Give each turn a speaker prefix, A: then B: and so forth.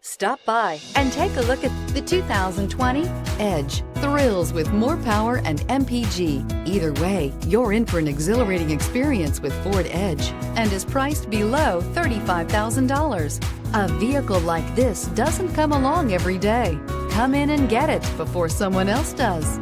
A: Stop by and take a look at the 2020 Edge. Thrills with more power and MPG. Either way, you're in for an exhilarating experience with Ford Edge and is priced below $35,000. A vehicle like this doesn't come along every day. Come in and get it before someone else does.